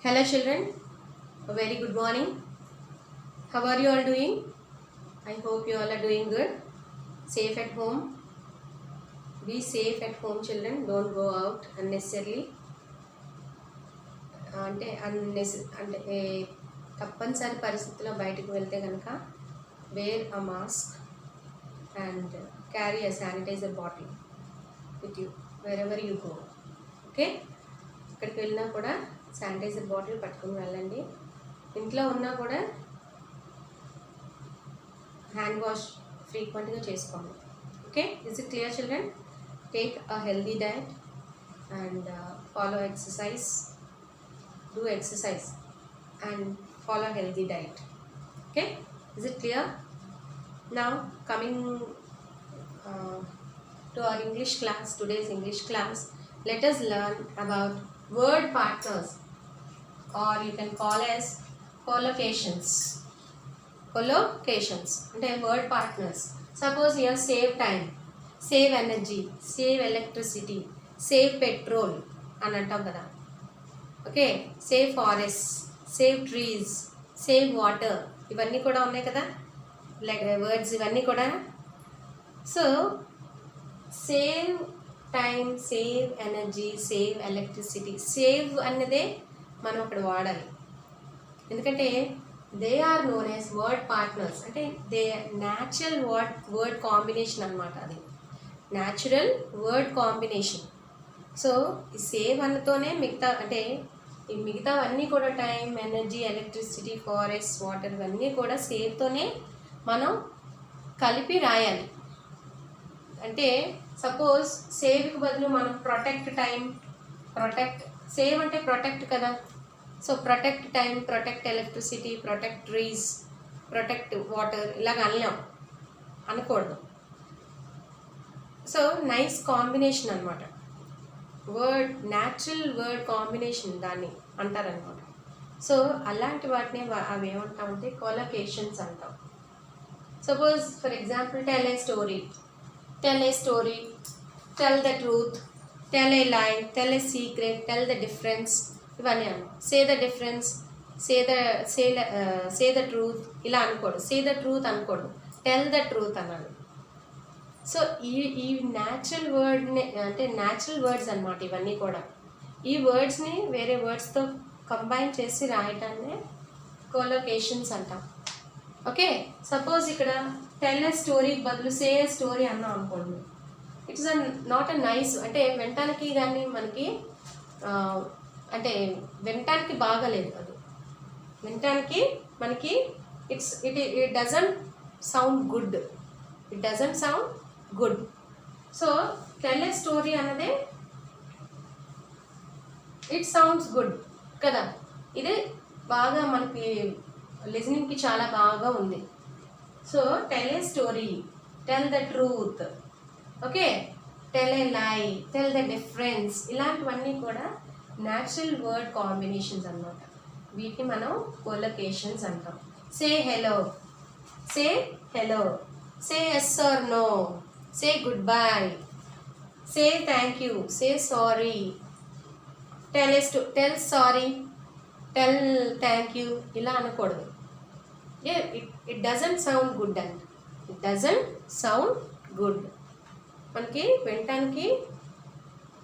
Hello children, a very good morning. How are you all doing? I hope you all are doing good. Safe at home. Be safe at home children. Don't go out unnecessarily. అంటే తప్పనిసరి పరిస్థితుల్లో బయటకు వెళ్తే కనుక wear a mask and carry a sanitiser bottle with you wherever you go. Okay, ఇక్కడికి వెళ్ళినా కూడా sanitiser bottle పట్టుకుని వెళ్ళండి. ఇంట్లో ఉన్నా కూడా హ్యాండ్ వాష్ ఫ్రీక్వెంట్గా చేసుకోండి. Okay, is it clear children? Take a healthy diet and follow exercise. Do exercise and follow healthy diet. Okay, is it clear? Now coming to our English class, today's English class, let us learn about word partners, or you can call as collocations. Collocations అంటే word partners. Suppose here save time, save energy, save electricity, save petrol అని అంటాం కదా. Okay, save forest, save trees, save water, ఇవన్నీ కూడా ఉన్నాయి కదా like words ఇవన్నీ కూడా. So save time, save energy, save electricity, save అన్నదే మనం అక్కడ వాడాలి. ఎందుకంటే they are known as word partners. అంటే దే న్యాచురల్ వర్డ్ కాంబినేషన్ అనమాట. అది న్యాచురల్ వర్డ్ కాంబినేషన్. సో ఈ సేవ్ అన్నతోనే మిగతా అంటే ఈ మిగతావన్నీ కూడా time, energy, electricity, forest, water ఇవన్నీ కూడా సేవ్తోనే మనం కలిపి రాయాలి. అంటే సపోజ్ సేవ్కి బదులు మనం ప్రొటెక్ట్ టైం, ప్రొటెక్ట్ సేవ్ అంటే ప్రొటెక్ట్ కదా. So protect time, protect electricity, protect trees, protect water ఇలాగ అనకూడదు. సో నైస్ కాంబినేషన్ అనమాట. వర్డ్ న్యాచురల్ వర్డ్ కాంబినేషన్ దాన్ని అంటారనమాట. సో అలాంటి వాటిని అవి ఏమంటామంటే కొలొకేషన్స్ అంటాం. Suppose for example tell a story, tell a story, tell the truth, tell a lie, tell a secret, tell the difference, ఇవన్నీ అన్నమాట. Say the difference, say the truth ఇలా అనకూడదు. సే ద ట్రూత్ అనకూడదు, టెల్ ద ట్రూత్ అనాలి. So ఈ natural వర్డ్ని అంటే natural words అనమాట ఇవన్నీ కూడా. ఈ వర్డ్స్ని వేరే వర్డ్స్తో కంబైన్ చేసి రాయటాన్ని కొలొకేషన్స్ అంటాం. ఓకే, సపోజ్ ఇక్కడ టెల్ ఎ స్టోరీ బదులు సే ఎ స్టోరీ అన్నాం అనుకోండి, ఇట్స్ నాట్ ఎ నైస్. అంటే వినటానికి కానీ మనకి అంటే వినటానికి బాగాలేదు. అది వినటానికి మనకి it doesn't sound good. It doesn't sound good. So tell a story అన్నదే ఇట్ సౌండ్స్ గుడ్ కదా. ఇది బాగా మనకి లిజనింగ్కి చాలా బాగా ఉంది. So tell a story, tell the truth, okay, tell a lie, tell the difference, ఇలాంటివన్నీ కూడా న్యాచురల్ వర్డ్ కాంబినేషన్స్ అన్నమాట. వీటిని మనం కొలొకేషన్స్ అంటాం. Say hello, say hello, say yes or no, say goodbye, say thank you, say sorry, tell sorry, tell thank you ఇలా అనకూడదు. it doesn't sound good and it doesn't sound good. మనకి వినటానికి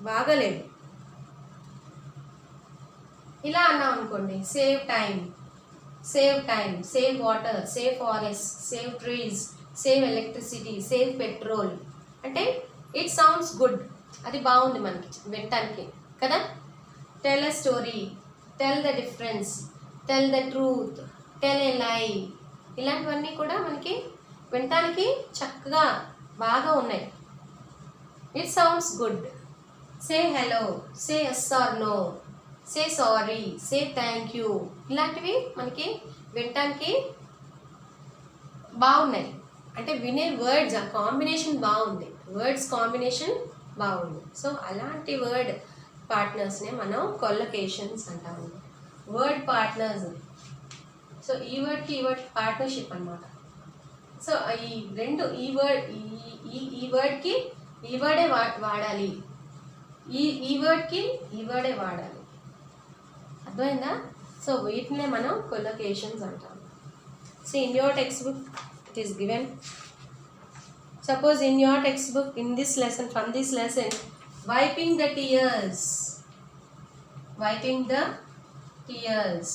బాగాలేదు. ఇలా అన్నాం అనుకోండి, save time, save water, save forest, save trees, save electricity, save petrol అంటే it sounds good. అది బాగుంది మనకి వినటానికి కదా. Tell a story, tell the difference, tell the truth, tell a lie, ఇలాంటివన్నీ కూడా మనకి వినటానికి చక్కగా బాగా ఉన్నాయి. It sounds good. Say hello, say yes or no, say sorry, say thank you, ఇలాంటివి మనకి వినటానికి బాగున్నాయి. అంటే వినే వర్డ్స్ ఆ కాంబినేషన్ బాగుంది, వర్డ్స్ కాంబినేషన్ బాగుంది. సో అలాంటి వర్డ్ పార్ట్నర్స్నే మనం కొలొకేషన్స్ అంటాము. Word partners. సో ఈ వర్డ్కి ఈ వర్డ్ పార్ట్నర్షిప్ అనమాట. సో ఈ రెండు ఈ వర్డ్కి ఈ వర్డే వాడాలి, ఈ వర్డ్కి ఈ వర్డే వాడాలి. అర్థమైందా? సో వీటినే మనం కొలొకేషన్స్ అంటాం. So in your text book it is given. Suppose in your textbook, in this lesson, from this lesson, wiping the tears. Wiping the tears.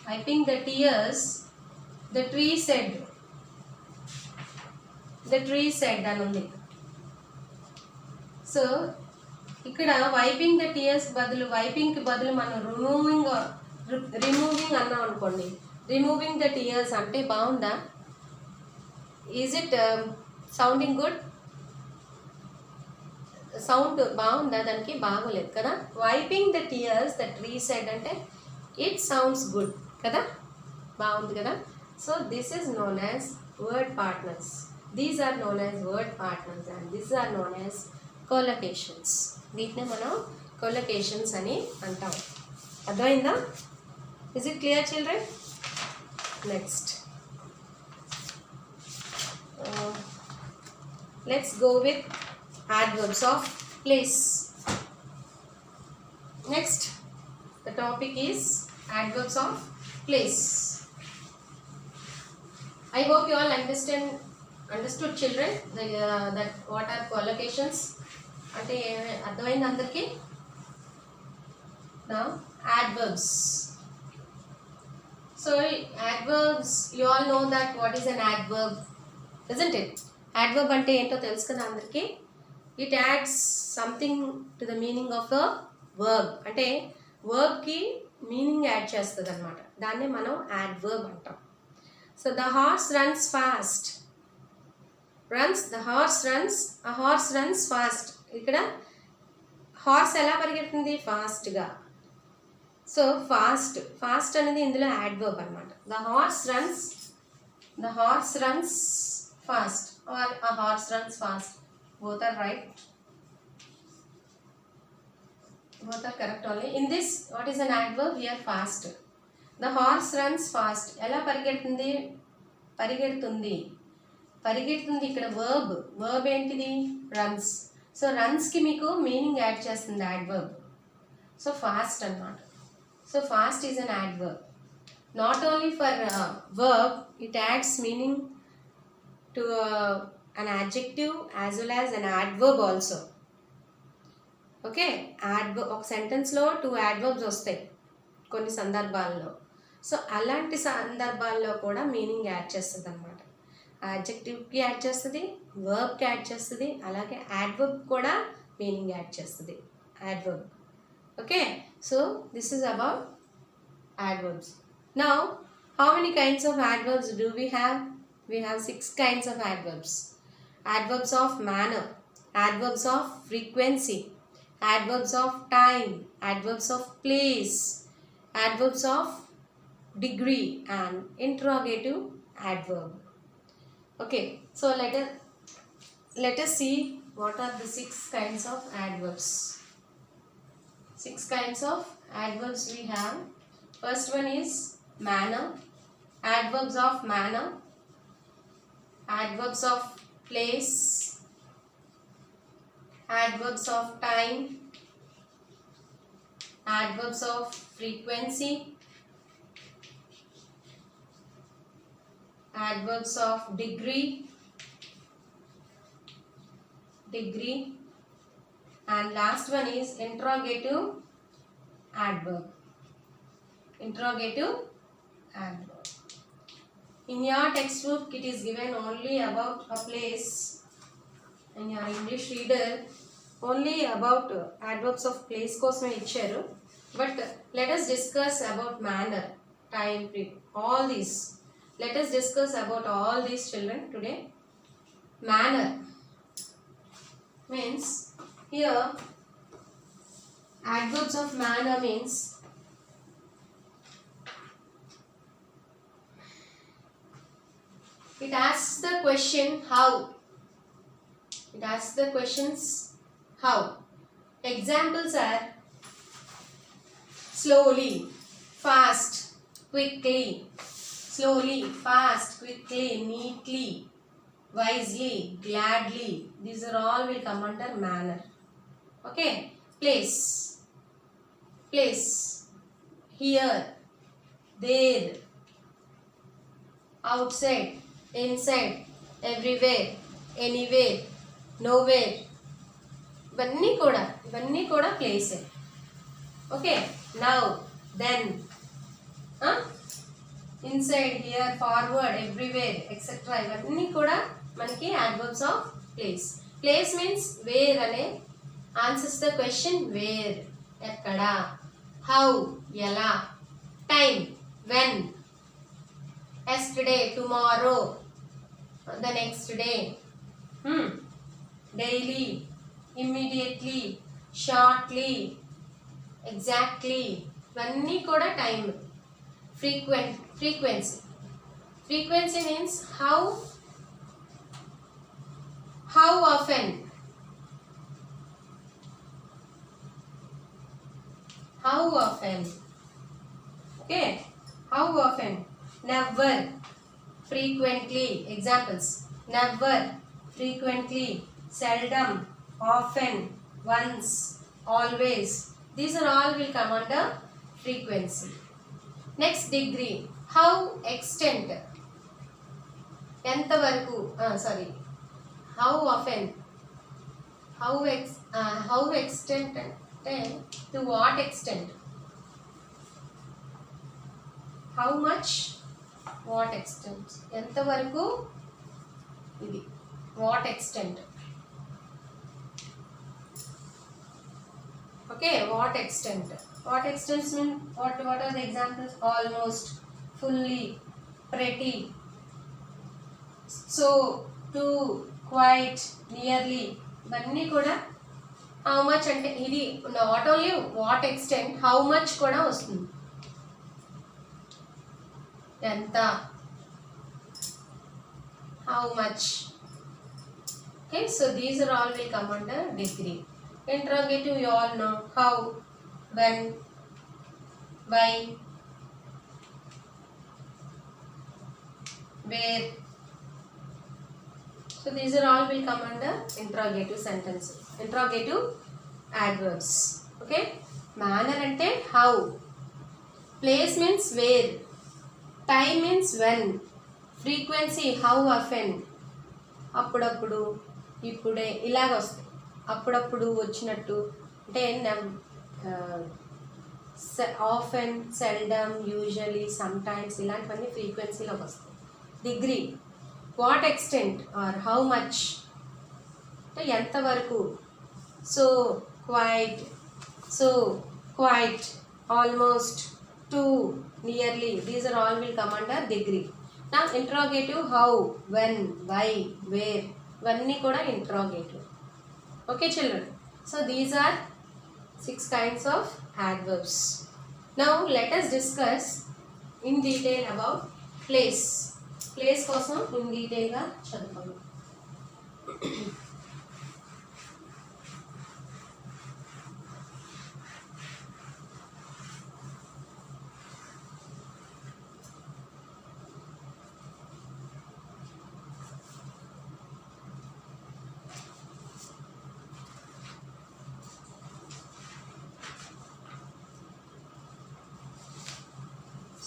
Wiping the tears, the tree said. The tree said anundi. So, ikkada wiping the tears badalu, wiping ki badalu మనం removing అన్నాం అనుకోండి. Removing the tears అంటే బాగుందా? Is it sounding good? Sound బాగుందా? దానికి బాగోలేదు కదా. Wiping the tears the tree side అంటే ఇట్ సౌండ్స్ గుడ్ కదా, బాగుంది కదా. So this is known as word partners. These are known as word partners and this are known as collocations. వీటిని మనం కొలొకేషన్స్ అని అంటాం. అర్థమైందా? Is it clear children? Next let's go with adverbs of place. Next, the topic is adverbs of place. I hope you all understood children that what are collocations ante ardhamainda andarki. Now adverbs. So adverbs, you all know that what is an adverb, isn't it? Adverb అంటే ఏంటో తెలుసు కదా అందరికీ. It adds something to the meaning of a verb. అంటే వర్బ్కి meaning add చేస్తుంది అనమాట. దాన్నే మనం adverb అంటాం. So the horse runs fast. A horse runs fast. ఇక్కడ హార్స్ ఎలా పరిగెడుతుంది? ఫాస్ట్గా. సో ఫాస్ట్ అనేది ఇందులో adverb అనమాట. The horse runs fast or a horse runs fast. Both are right. Both are correct only. In this, what is an adverb? Here fast. The horse runs fast. ఎలా పరిగెడుతుంది? పరిగెడుతుంది ఇక్కడ verb ఏంటిది? runs. So రన్స్కి మీకు meaning add చేస్తుంది adverb. So fast అన్నమాట. So fast is an adverb. Not only for verb, it adds meaning to an adjective as well as an adverb also. Okay, ఒక సెంటెన్స్లో 2 adverbs వస్తాయి కొన్ని సందర్భాల్లో. So అలాంటి సందర్భాల్లో కూడా మీనింగ్ యాడ్ చేస్తుంది అనమాట. యాడ్జెక్టివ్కి యాడ్ చేస్తుంది, వర్బ్కి యాడ్ చేస్తుంది, అలాగే adverb కూడా మీనింగ్ యాడ్ చేస్తుంది. adverb. Okay, so this is about adverbs. Now, how many kinds of adverbs do we have? We have 6 kinds of adverbs. Adverbs of manner, adverbs of frequency, adverbs of time, adverbs of place, adverbs of degree, and interrogative adverb. Okay, so let us see what are the 6 kinds of adverbs. 6 kinds of adverbs we have. First one is manner, adverbs of manner, adverbs of place, adverbs of time, adverbs of frequency, adverbs of degree, and last one is interrogative adverb. In your textbook, it is given only about a place. In your English reader, only about adverbs of place kosme icharu. But let us discuss about manner, time, all these. Let us discuss about all these, children, today. Manner means here adverbs of manner means it asks the question how. It asks the questions how. Examples are slowly, fast, quickly. Slowly, fast, quickly, neatly, wisely, gladly. These are all will come under manner. Okay. Place. place, here, there, outside, inside, everywhere, anywhere, nowhere. ఇవన్నీ కూడా ప్లేసే. Okay, now then, inside, here, forward, everywhere etcetera ఇవన్నీ కూడా మనకి adverbs of place. Place means where అనే answers the question where ఎక్కడ, how ఎలా, time when, yesterday tomorrow the next day, daily, immediately, shortly, exactly ఇవన్నీ కూడా time. Frequency means how often, okay, how often, never, frequently, examples, never, frequently, seldom, often, once, always, these are all will come under frequency. Next, degree, how extent, ఎంత వరకు, how often, how extent అంటే to what extent, how much, what extent, ఎంత వరకు ఇది, what extent. Okay, what extent mean what are the examples? Almost, fully, pretty, so, to, quite, nearly ఇవన్నీ కూడా how much అంటే ఇది not only what extent, how much కూడా వస్తుంది. ఎంత, how much. Okay, so these are all will come under degree. Interrogative you all know, how, when, why, where. So these are all will come under interrogative sentences, interrogative adverbs. Okay, manner ante how, place means where, time means when, frequency how often, అప్పుడప్పుడు, ఇప్పుడే ఇలాగ వస్తాయి. అప్పుడప్పుడు వచ్చినట్టు అంటే often, seldom, usually, sometimes ఇలాంటివన్నీ ఫ్రీక్వెన్సీలోకి వస్తాయి. Degree, what extent or how much అంటే ఎంతవరకు. So quite, almost, too, nearly, these are all will come under degree. నా interrogative how, when, why, where ఇవన్నీ కూడా interrogative. Okay children, so these are 6 kinds of adverbs. Now let us discuss in detail about place. Place కోసం in detail గా చదువుకుందాం.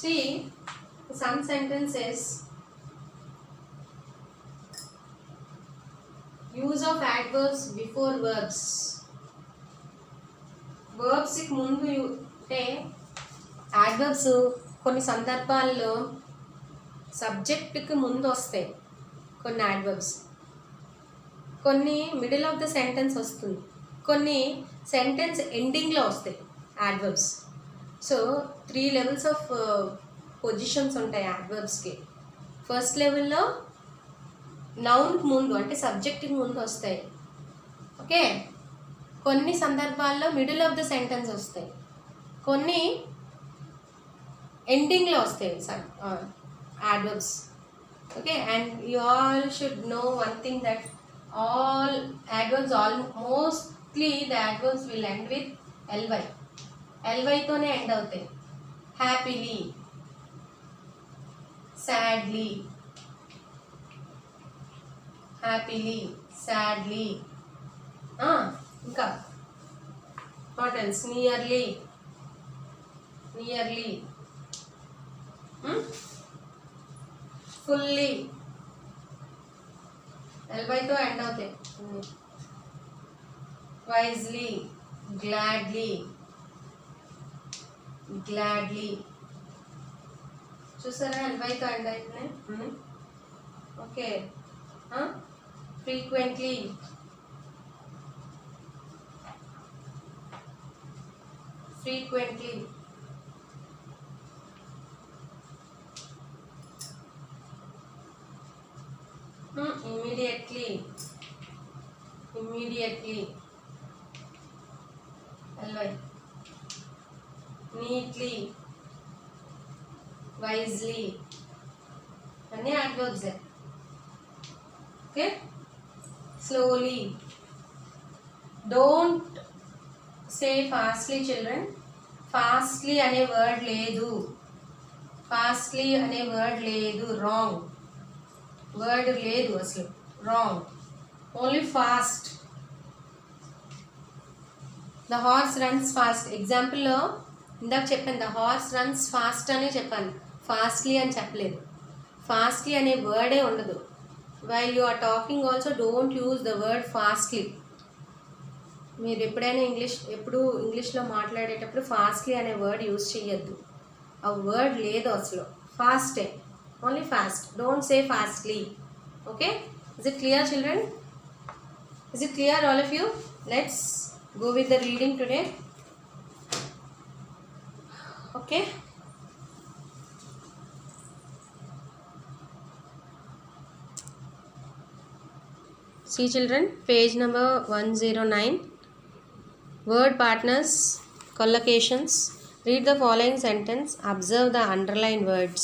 See, some sentences use of adverbs before verbs. Verbs కి ముందు అంటే adverbs కొన్ని సందర్భాల్లో సబ్జెక్ట్కి ముందు వస్తాయి. కొన్ని adverbs కొన్ని మిడిల్ ఆఫ్ ద సెంటెన్స్ వస్తుంది, కొన్ని సెంటెన్స్ ఎండింగ్లో వస్తాయి adverbs. So 3 levels of positions ఉంటాయి యాడ్వర్బ్స్కి. ఫస్ట్ లెవెల్లో నౌన్కి ముందు అంటే సబ్జెక్ట్కి ముందు వస్తాయి. ఓకే, కొన్ని సందర్భాల్లో మిడిల్ ఆఫ్ ద సెంటెన్స్ వస్తాయి, కొన్ని ఎండింగ్లో వస్తాయి adverbs. Okay, and you all should know one thing that all adverbs mostly the adverbs will end with L Y. ఎల్వైతోనే ఎండ్ అవుతాయి. హ్యాపీలీ, సాడ్లీ, ఇంకా what else, nearly, nearly, fully, ఎల్బైతో end అవుతాయి. Wisely, gladly, gladly, చూసారా ఎల్బైతో end అవుతున్నాయి. Okay, frequently, frequently, immediately, immediately, ly, neatly, wisely, అన్నీ adverbs. Okay, slowly, don't say fastly children. Fastly అనే వర్డ్ లేదు, ఫాస్ట్లీ అనే వర్డ్ లేదు, రాంగ్ వర్డ్ లేదు అసలు, wrong, only fast. The horse runs fast, ఎగ్జాంపుల్లో ఇందాక చెప్పాను ద హార్స్ రన్స్ ఫాస్ట్ అనే చెప్పాను, ఫాస్ట్లీ అని చెప్పలేదు. ఫాస్ట్లీ అనే వర్డే ఉండదు. While you are talking also don't use the word fastly. మీరు ఎప్పుడైనా ఎప్పుడు ఇంగ్లీష్లో మాట్లాడేటప్పుడు ఫాస్ట్లీ అనే వర్డ్ యూజ్ చేయొద్దు, ఆ వర్డ్ లేదు అసలు, ఫాస్టే, only fast, don't say fastly. Okay, is it clear children? Is it clear all of you? Let's go with the reading today. Okay, see children, page number 109. Word partners, collocations. Read the following sentence. Observe the underlined words.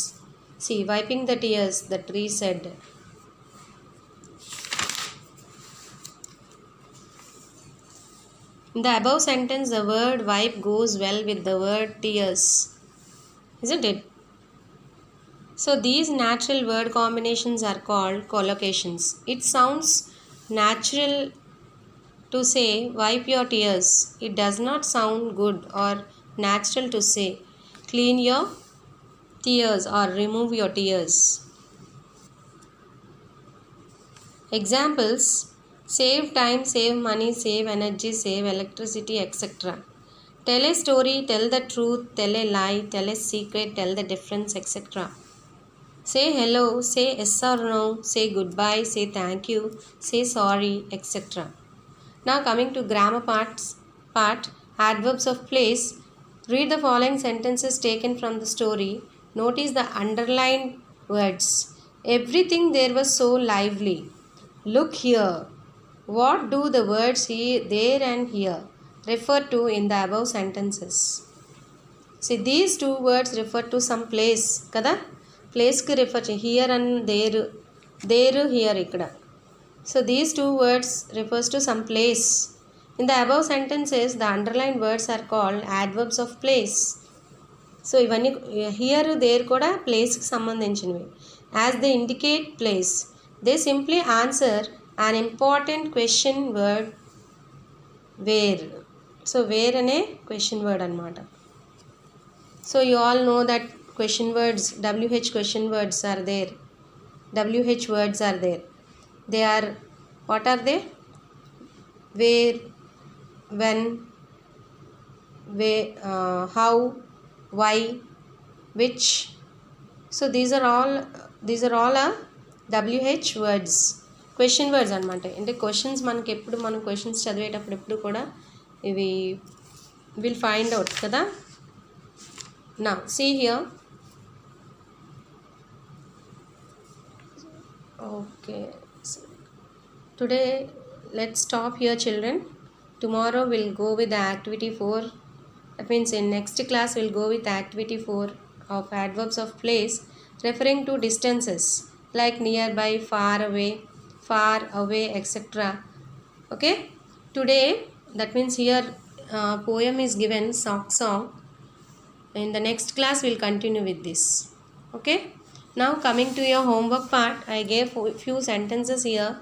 See, wiping the tears, the tree said. In the above sentence, the word wipe goes well with the word tears, isn't it? So these natural word combinations are called collocations. It sounds natural to say wipe your tears. It does not sound good or natural to say clean your tears or remove your tears. Examples: save time, save money, save energy, save electricity, etc. Tell a story, tell the truth, tell a lie, tell a secret, tell the difference, etc. Say hello, say yes or no, say goodbye, say thank you, say sorry, etc. Now coming to grammar part, adverbs of place. Read the following sentences taken from the story. Notice the underlined words. Everything there was so lively. Look here. What do the words there and here refer to in the above sentences? See, these two words refer to some place. Kada? Place ki refer to here and there. There, here, ikkada. So these two words refers to some place. In the above sentences, the underlined words are called adverbs of place. So ivanni here, there kuda place ki sambandhinchinivi. As they indicate place, they simply answer an important question word where. So where ane question word anamata. So you all know that question words, WH question words are there. WH words are there. They are, what are they? Where, when, where, how, why, which. So these are all WH words, question words అనమాట. అంటే questions మనకి ఎప్పుడు మనం questions చదివేటప్పుడు ఎప్పుడు కూడా ఇవి will find out కదా. Now see here. Okay, so today let's stop here children. Tomorrow we'll go with the activity 4. That means in next class we'll go with activity 4 of adverbs of place referring to distances like nearby, far away, etc. Okay, today that means here poem is given, song. In the next class we'll continue with this. Okay, now coming to your homework part, I gave few sentences here.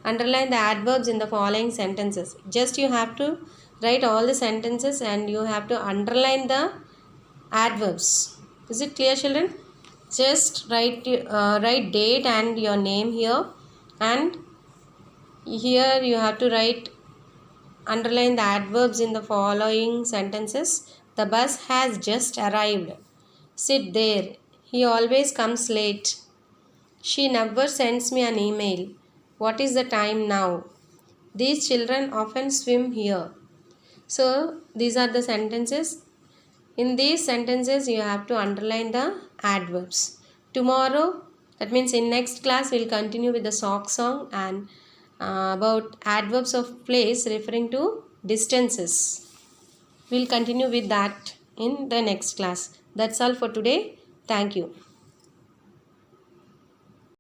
Underline the adverbs in the following sentences. Just you have to write all the sentences and you have to underline the adverbs. Is it clear, children? Just write date and your name here, and here you have to write, underline the adverbs in the following sentences. The bus has just arrived. Sit there. He always comes late. She never sends me an email. What is the time now? These children often swim here. So these are the sentences. In these sentences you have to underline the adverbs. Tomorrow, that means in next class, we'll continue with the sock song and about adverbs of place referring to distances. We'll continue with that in the next class. That's all for today. Thank you.